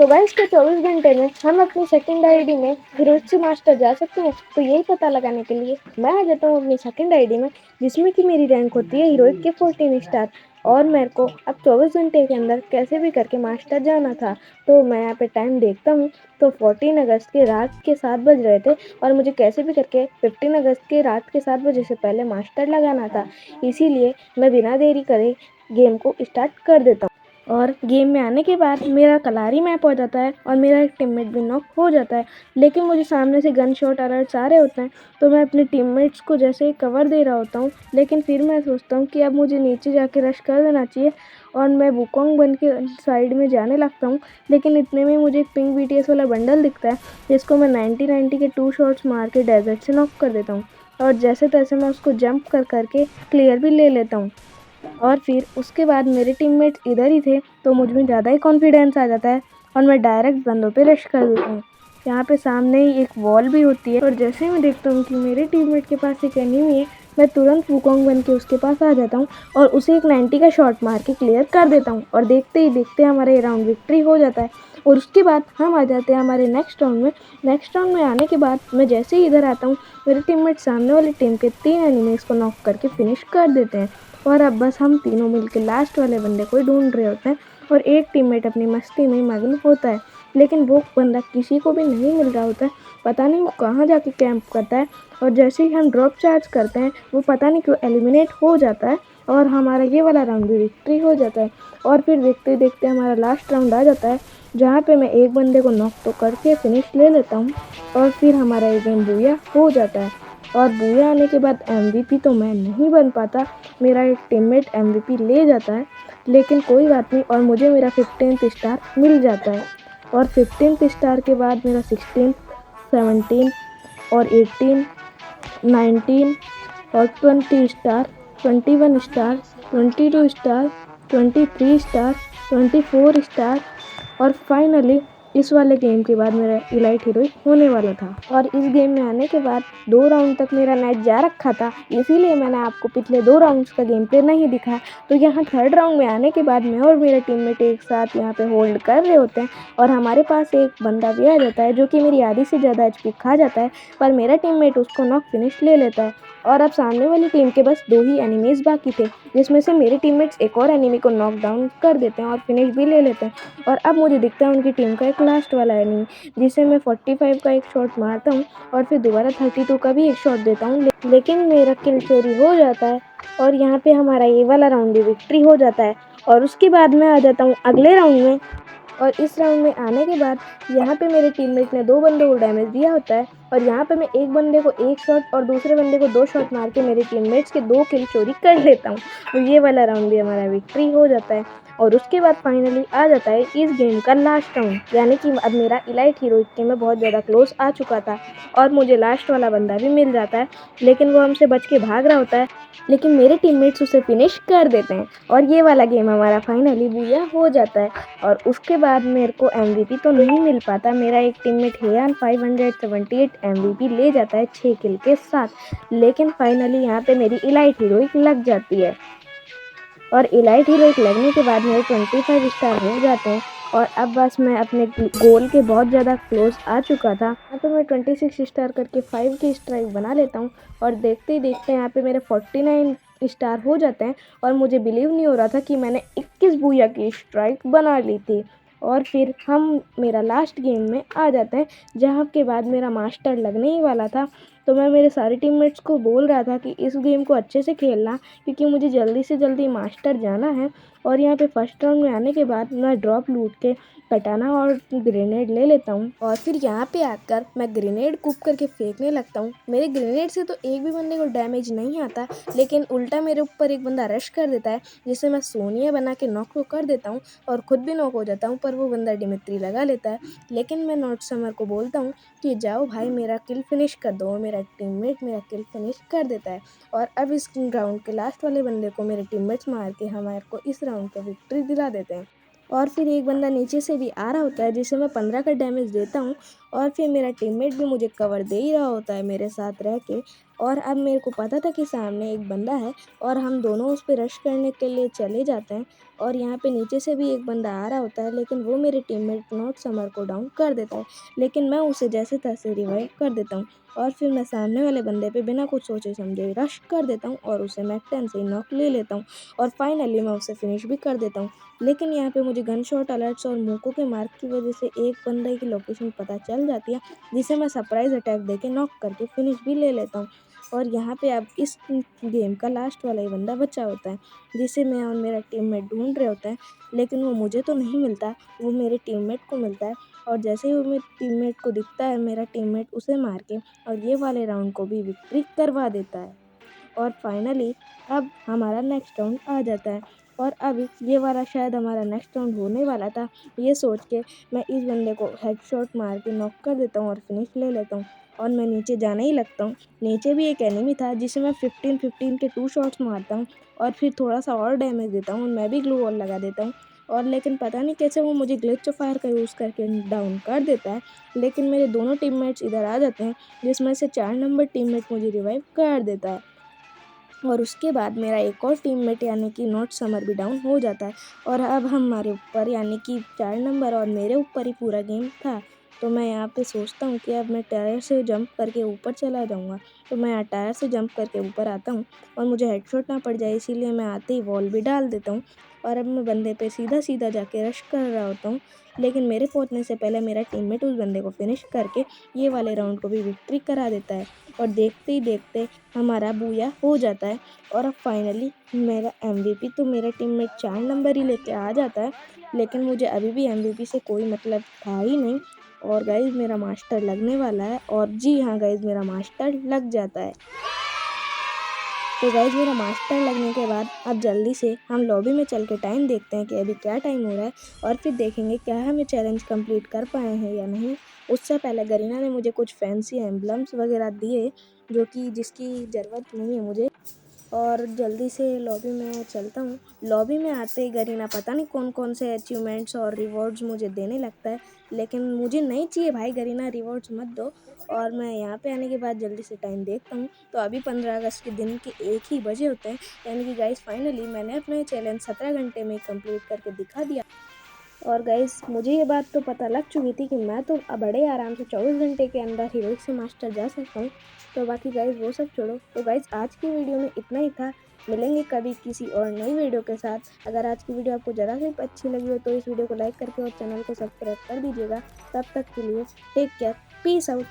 तो गाइस के 24 घंटे में हम अपनी सेकंड आईडी में हीरोइक से मास्टर जा सकते हैं। तो यही पता लगाने के लिए मैं आ जाता हूँ अपनी सेकंड आईडी में, जिसमें कि मेरी रैंक होती है हीरोइक के 14 स्टार। और मेरे को अब 24 घंटे के अंदर कैसे भी करके मास्टर जाना था। तो मैं यहाँ पे टाइम देखता हूँ तो 14 अगस्त के रात के 7 बज रहे थे और मुझे कैसे भी करके 15 अगस्त के रात के 7 बजे से पहले मास्टर लगाना था। इसीलिए मैं बिना देरी करे गेम को स्टार्ट कर देता हूँ। और गेम में आने के बाद मेरा कलारी मैप हो जाता है और मेरा एक टीममेट भी नॉक हो जाता है, लेकिन मुझे सामने से गन शॉट अलर्ट्स आ रहे होते हैं। तो मैं अपने टीममेट्स को जैसे ही कवर दे रहा होता हूँ, लेकिन फिर मैं सोचता हूँ कि अब मुझे नीचे जाके रश कर देना चाहिए और मैं वुकोंग बन के साइड में जाने लगता हूँ। लेकिन इतने में मुझे एक पिंक BTS वाला बंडल दिखता है, जिसको मैं 90-90 के 2 शॉट्स मार के डेजर्ट से नॉक कर देता हूँ। और जैसे तैसे मैं उसको जंप कर करके क्लियर भी ले लेता हूँ। और फिर उसके बाद मेरे टीममेट्स इधर ही थे, तो मुझ में ज़्यादा ही कॉन्फिडेंस आ जाता है और मैं डायरेक्ट बंदों पे रश कर देता हूँ। यहाँ पे सामने ही एक वॉल भी होती है और जैसे ही मैं देखता हूँ कि मेरे टीममेट के पास एक एनिमी है, मैं तुरंत वुकोंग बन के उसके पास आ जाता हूँ और उसे एक 90 का शॉट मार के क्लियर कर देता हूँ। और देखते ही देखते हमारा ये राउंड विक्ट्री हो जाता है। और उसके बाद हम आ जाते हैं हमारे नेक्स्ट राउंड में। नेक्स्ट राउंड में आने के बाद मैं जैसे ही इधर आता हूँ, मेरे टीममेट सामने वाली टीम के 3 एनिमीज को नॉक करके फिनिश कर देते हैं। और अब बस हम तीनों मिलकर लास्ट वाले बंदे को ढूंढ रहे होते हैं और एक टीममेट अपनी मस्ती में मगन होता है, लेकिन वो बंदा किसी को भी नहीं मिल रहा होता है। पता नहीं वो कहाँ जाके कैंप करता है। और जैसे ही हम ड्रॉप चार्ज करते हैं, वो पता नहीं क्यों एलिमिनेट हो जाता है और हमारा ये वाला राउंड भी विक्ट्री हो जाता है। और फिर देखते देखते हमारा लास्ट राउंड आ जाता है, जहाँ पे मैं एक बंदे को नॉक तो करके फिनिश ले लेता हूँ और फिर हमारा ये गेम बूया हो जाता है। और बूया आने के बाद MVP तो मैं नहीं बन पाता, मेरा एक टीममेट MVP ले जाता है, लेकिन कोई बात नहीं। और मुझे मेरा 15th स्टार मिल जाता है। और 15th स्टार के बाद मेरा 16, 17 और 18, 19 और 20 star, 21 star, 22 star, 23 star, 24 star और फाइनली इस वाले गेम के बाद मेरा इलाइट हीरोइक होने वाला था। और इस गेम में आने के बाद 2 राउंड तक मेरा नेट जा रखा था, इसीलिए मैंने आपको पिछले 2 राउंड्स का गेम प्ले नहीं दिखाया। तो यहाँ 3rd राउंड में आने के बाद मैं और मेरा टीममेट एक साथ यहाँ पे होल्ड कर रहे होते हैं और हमारे पास एक बंदा भी आ जाता है जो कि मेरी आधी से ज़्यादा HP खा जाता है, पर मेरा टीममेट उसको नॉक फिनिश ले लेता है। और अब सामने वाली टीम के बस 2 ही एनिमीज बाकी थे, जिसमें से मेरे टीममेट्स एक और एनिमी को नॉक डाउन कर देते हैं और फिनिश भी ले लेते हैं। और अब मुझे दिखता है उनकी टीम का एक लास्ट वाला एनिमी, जिसे मैं 45 का एक शॉट मारता हूँ और फिर दोबारा 32 का भी एक शॉट देता हूँ, लेकिन मेरा किल चोरी हो जाता है और यहाँ पे हमारा ये वाला राउंड भी विक्ट्री हो जाता है। और उसके बाद मैं आ जाता हूँ अगले राउंड में। और इस राउंड में आने के बाद यहाँ पे मेरे टीममेट ने 2 बंदों को डैमेज दिया होता है और यहाँ पे मैं एक बंदे को 1 शॉट और दूसरे बंदे को 2 शॉट मार के मेरे टीममेट्स के 2 किल चोरी कर लेता हूँ और ये वाला राउंड भी हमारा विक्ट्री हो जाता है। और उसके बाद फाइनली आ जाता है इस गेम का लास्ट राउंड, यानी कि अब मेरा इलाइट हीरोइक के में बहुत ज़्यादा क्लोज आ चुका था और मुझे लास्ट वाला बंदा भी मिल जाता है, लेकिन वो हमसे बच के भाग रहा होता है, लेकिन मेरे टीममेट्स उसे फिनिश कर देते हैं और ये वाला गेम हमारा फाइनली बूया हो जाता है। और उसके बाद मेरे को MVP तो नहीं मिल पाता, मेरा एक टीममेट हेयान 578 MVP ले जाता है 6 किल के साथ, लेकिन फाइनली यहाँ पे मेरी इलाइट हीरोइक लग जाती है। और इलाइट हीरोइक लगने के बाद मेरे 25 स्टार हो जाते हैं और अब बस मैं अपने गोल के बहुत ज़्यादा क्लोज आ चुका था। यहाँ पे मैं 26 स्टार करके 5 की स्ट्राइक बना लेता हूँ और देखते ही देखते यहाँ पे मेरे 49 स्टार हो जाते हैं और मुझे बिलीव नहीं हो रहा था कि मैंने 21 बूया की स्ट्राइक बना ली थी। और फिर हम मेरा लास्ट गेम में आ जाते हैं, जहाँ के बाद मेरा मास्टर लगने ही वाला था। तो मैं मेरे सारे टीममेट्स को बोल रहा था कि इस गेम को अच्छे से खेलना, क्योंकि मुझे जल्दी से जल्दी मास्टर जाना है। और यहाँ पे फर्स्ट राउंड में आने के बाद मैं ड्रॉप लूट के कटाना और ग्रेनेड ले लेता हूँ और फिर यहाँ पे आकर मैं ग्रेनेड कूप करके फेंकने लगता हूँ। मेरे ग्रेनेड से तो एक भी बंदे को डैमेज नहीं आता, लेकिन उल्टा मेरे ऊपर एक बंदा रश कर देता है, जिसे मैं सोनिया बना के नॉक तो कर देता हूँ और खुद भी नॉक हो जाता हूँ, पर वो बंदा डिमित्री लगा लेता है। लेकिन मैं नॉट समर को बोलता हूँ कि जाओ भाई मेरा किल फिनिश कर दो, मेरा टीममेट मेरा किल फिनिश कर देता है। और अब इस राउंड के लास्ट वाले बंदे को मेरे टीममेट्स मार के हमारे को इस राउंड का विक्ट्री दिला देते हैं। और फिर एक बंदा नीचे से भी आ रहा होता है, जिसे मैं 15 का डैमेज देता हूँ और फिर मेरा टीममेट भी मुझे कवर दे ही रहा होता है मेरे साथ रह के। और अब मेरे को पता था कि सामने एक बंदा है और हम दोनों उस पे रश करने के लिए चले जाते हैं। और यहाँ पे नीचे से भी एक बंदा आ रहा होता है, लेकिन वो मेरे टीममेट नॉट समर को डाउन कर देता है, लेकिन मैं उसे जैसे तैसे रिवाइव कर देता हूँ। और फिर मैं सामने वाले बंदे पे बिना कुछ सोचे समझे रश कर देता हूँ और उसे मैं 10 से ही नॉक ले लेता हूँ और फाइनली मैं उसे फिनिश भी कर देता हूँ। लेकिन यहाँ पे मुझे गन शॉट अलर्ट्स और मोको के मार्क की वजह से एक बंदे की लोकेशन पता चल जाती है, जिसे मैं सरप्राइज़ अटैक देके नॉक करके फिनिश भी ले लेता हूँ। और यहाँ पे अब इस गेम का लास्ट वाला ही बंदा बचा होता है, जिसे मैं और मेरा टीममेट ढूंढ रहे होते हैं, लेकिन वो मुझे तो नहीं मिलता, वो मेरे टीममेट को मिलता है। और जैसे ही वो मेरे टीममेट को दिखता है, मेरा टीममेट उसे मार के और ये वाले राउंड को भी विक्ट्री करवा देता है। और फाइनली अब हमारा नेक्स्ट राउंड आ जाता है और अब ये वाला शायद हमारा नेक्स्ट राउंड होने वाला था। ये सोच के मैं इस बंदे को हेडशॉट मार के नॉक कर देता हूँ और फिनिश ले लेता हूँ और मैं नीचे जाने ही लगता हूँ। नीचे भी एक एनिमी था जिसे मैं 15-15 के 2 शॉट्स मारता हूँ और फिर थोड़ा सा और डैमेज देता हूँ, मैं भी ग्लू वॉल लगा देता हूँ। और लेकिन पता नहीं कैसे वो मुझे ग्लिच फायर का यूज़ करके डाउन कर देता है, लेकिन मेरे दोनों टीममेट्स इधर आ जाते हैं, जिसमें से 4 नंबर टीममेट मुझे रिवाइव कर देता है। और उसके बाद मेरा एक और टीममेट यानी कि नॉट समर भी डाउन हो जाता है और अब हमारे ऊपर यानी कि 4 नंबर और मेरे ऊपर ही पूरा गेम था। तो मैं यहाँ पे सोचता हूँ कि अब मैं टायर से जंप करके ऊपर चला जाऊँगा। तो मैं यहाँ टायर से जंप करके ऊपर आता हूँ और मुझे हेडशॉट ना पड़ जाए, इसीलिए मैं आते ही वॉल भी डाल देता हूँ और अब मैं बंदे पे सीधा जाके रश कर रहा होता हूँ। लेकिन मेरे पहुँचने से पहले मेरा टीममेट उस बंदे को फिनिश करके ये वाले राउंड को भी विक्ट्री करा देता है और देखते ही देखते हमारा बूया हो जाता है। और अब फाइनली मेरा एमवीपी तो मेरा टीममेट 4 नंबर ही लेके आ जाता है, लेकिन मुझे अभी भी एमवीपी से कोई मतलब था ही नहीं। और गाइज़ मेरा मास्टर लगने वाला है और जी हाँ गाइज़ मेरा मास्टर लग जाता है। तो गाइज़ मेरा मास्टर लगने के बाद अब जल्दी से हम लॉबी में चल के टाइम देखते हैं कि अभी क्या टाइम हो रहा है और फिर देखेंगे क्या हम ये चैलेंज कंप्लीट कर पाए हैं या नहीं। उससे पहले गरीना ने मुझे कुछ फैंसी एम्बलम्स वगैरह दिए, जो कि जिसकी ज़रूरत नहीं है मुझे। और जल्दी से लॉबी में चलता हूँ। लॉबी में आते ही गरीना पता नहीं कौन-कौन से अचीवमेंट्स और रिवॉर्ड्स मुझे देने लगता है, लेकिन मुझे नहीं चाहिए भाई गरीना, रिवॉर्ड्स मत दो। और मैं यहाँ पे आने के बाद जल्दी से टाइम देखता हूँ, तो अभी 15 अगस्त के दिन के 1 ही बजे होते हैं, यानी कि गाइस फाइनली मैंने अपना ये चैलेंज 17 घंटे में कंप्लीट करके दिखा दिया। और गाइस मुझे ये बात तो पता लग चुकी थी कि मैं तो बड़े आराम से 24 घंटे के अंदर हीरोइक से मास्टर जा सकता हूँ। तो बाकी गाइस वो सब छोड़ो। तो गाइस आज की वीडियो में इतना ही था। मिलेंगे कभी किसी और नई वीडियो के साथ। अगर आज की वीडियो आपको ज़रा सी अच्छी लगी हो तो इस वीडियो को लाइक करके और चैनल को सब्सक्राइब कर दीजिएगा। तब तक के लिए टेक केयर, पीस आउट।